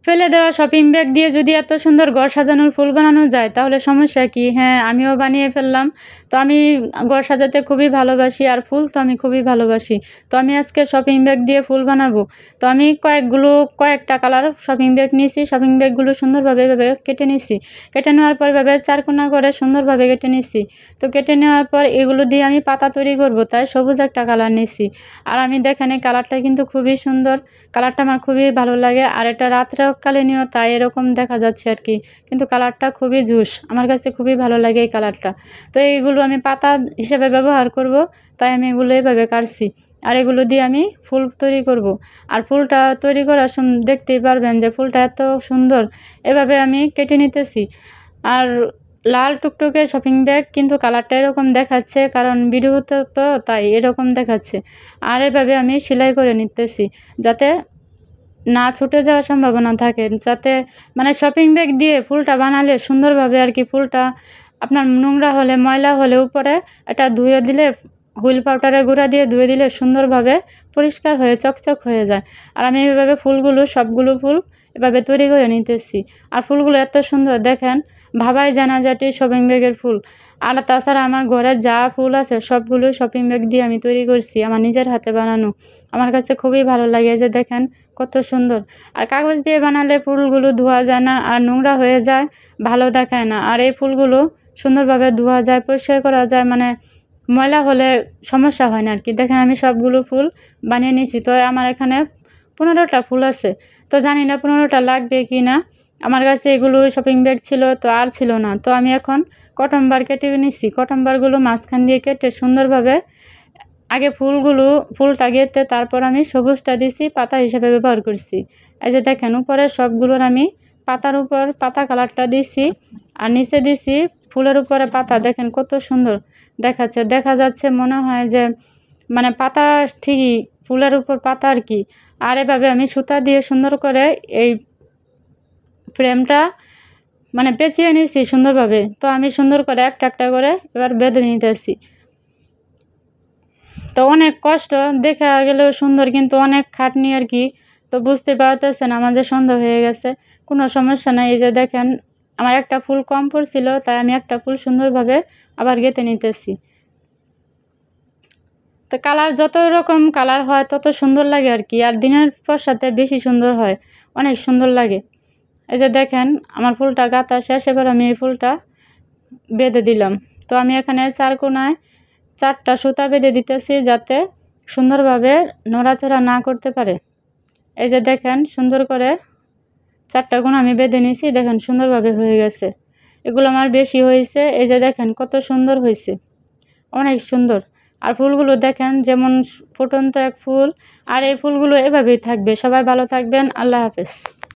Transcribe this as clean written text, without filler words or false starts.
ফেলে দেওয়া shopping bag দিয়ে যদি এত সুন্দর ঘর সাজানোর ফুল বানানো যায় তাহলে সমস্যা কি? হ্যাঁ, আমিও বানিয়ে ফেললাম। তো আমি ঘর সাজাতে খুবই ভালোবাসি আর ফুল তো আমি খুবই ভালোবাসি। তো আমি আজকে শপিং ব্যাগ দিয়ে ফুল বানাবো। তো আমি কয়েকটা কালার শপিং ব্যাগ নিয়েছি। শপিং ব্যাগগুলো সুন্দরভাবে এভাবে কেটে নিছি। কেটে নেওয়ার পর এভাবে 4 কোনা করে সুন্দরভাবে কেটে নিছি। তো কেটে নেওয়ার পর এগুলো দিয়ে আমি পাতা তৈরি করব, তাই সবুজ একটা কালার নিছি। আর আমি দেখেন এই কালারটা কিন্তু খুবই সুন্দর। কালারটা আমার খুবই ভালো লাগে। আর এটা রাতকালীনও তাই এরকম দেখা যাচ্ছে আরকি। কিন্তু কালারটা খুবই জোশ। আমার কাছে খুবই ভালো লাগে এই কালারটা। তো এইগুলো আমি পাতা হিসেবে ব্যবহার করব, তাই আমি এগুলো এভাবে কাটছি। আর এগুলো দিয়ে আমি ফুল তৈরি করব। আর ফুলটা তৈরি করার দেখতেই পারবেন যে ফুলটা এত সুন্দর। এভাবে আমি কেটে নিতেছি। আর লাল টুকটুকে শপিং ব্যাগ কিন্তু কালারটা এরকম দেখাচ্ছে, কারণ ভিডিওতে তো তাই এরকম দেখাচ্ছে। আর এভাবে আমি সেলাই করে নিতেছি, যাতে না ছুটে যাওয়ার সম্ভাবনা থাকে, যাতে মানে শপিং ব্যাগ দিয়ে ফুলটা বানালে সুন্দরভাবে আরকি ফুলটা আপনার নোংরা হলে, ময়লা হলে উপরে এটা ধুয়ে দিলে, হুইল পাউডারের গুঁড়া দিয়ে ধুয়ে দিলে সুন্দরভাবে পরিষ্কার হয়ে চকচক হয়ে যায়। আর আমি এভাবে সবগুলো ফুল এভাবে তৈরি করে নিতেছি। আর ফুলগুলো এত সুন্দর দেখেন, ভাবাই যায় না যে এটি শপিং ব্যাগের ফুল। আর তাছাড়া আমার ঘরে যা ফুল আছে সবগুলো শপিং ব্যাগ দিয়ে আমি তৈরি করছি, আমার নিজের হাতে বানানো। আমার কাছে খুবই ভালো লাগে। এই যে দেখেন কত সুন্দর। আর কাগজ দিয়ে বানালে ফুলগুলো ধোয়া যায় না আর নোংরা হয়ে যায়, ভালো দেখায় না। আর এই ফুলগুলো সুন্দরভাবে ধোয়া যায়, পরিষ্কার করা যায়, মানে ময়লা হলে সমস্যা হয় না আরকি। দেখেন আমি সবগুলো ফুল বানিয়ে নিয়েছি। তো আমার এখানে 15টা ফুল আছে। তো জানি না 15টা লাগবে কি না। আমার কাছে এগুলো শপিং ব্যাগ ছিল, তো আর ছিল না। তো আমি এখন কটন বার কেটে নিচ্ছি। কটন বারগুলো মাঝখান দিয়ে কেটে সুন্দরভাবে আগে ফুলটা গেঁথে তারপর আমি সবুজটা দিছি, পাতা হিসেবে ব্যবহার করছি। এই যে দেখেন উপরে সবগুলোর আমি পাতার উপর পাতা কালারটা দিছি, আর নিচে দিছি ফুলের উপরে পাতা। দেখেন কত সুন্দর দেখাচ্ছে। দেখা যাচ্ছে মনে হয় যে মানে পাতা ঠিকই ফুলের উপর পাতা আরকি। আর এভাবে আমি সুতা দিয়ে সুন্দর করে এই ফ্রেমটা মানে পেঁচিয়ে নিয়েছি সুন্দরভাবে। তো আমি সুন্দর করে একটা করে এবার বেঁধে নিতেছি। তো অনেক কষ্ট, দেখা গেলেও সুন্দর কিন্তু অনেক খাটনি আরকি। তো বুঝতে পারতেছেন আমার যে সন্ধ্যা হয়ে গেছে। কোনো সমস্যা নাই। এই যে দেখেন আমার একটা ফুল কম পড়ছিল, তাই আমি একটা ফুল সুন্দরভাবে আবার গেঁথে নিতেছি। তো কালার যত রকম কালার হয় তত সুন্দর লাগে আরকি। আর দিনের পর সাথে বেশি সুন্দর হয়, অনেক সুন্দর লাগে। এই যে দেখেন আমার ফুলটা গাঁথা শেষ। এবার আমি এই ফুলটা বেঁধে দিলাম। তো আমি এখানে 4 কোণায় 4টা সুতা বেঁধে দিতেছি, যাতে সুন্দরভাবে নড়াচড়া না করতে পারে। এই যে দেখেন সুন্দর করে 4টা কোণ আমি বেঁধে নিয়েছি। দেখেন সুন্দরভাবে হয়ে গেছে। এগুলো আমার বেশি হয়েছে। এই যে দেখেন কত সুন্দর হয়েছে, অনেক সুন্দর। আর ফুলগুলো দেখেন যেমন ফুটন্ত এক ফুল। আর এই ফুলগুলো এভাবেই থাকবে। সবাই ভালো থাকবেন। আল্লাহ হাফেজ।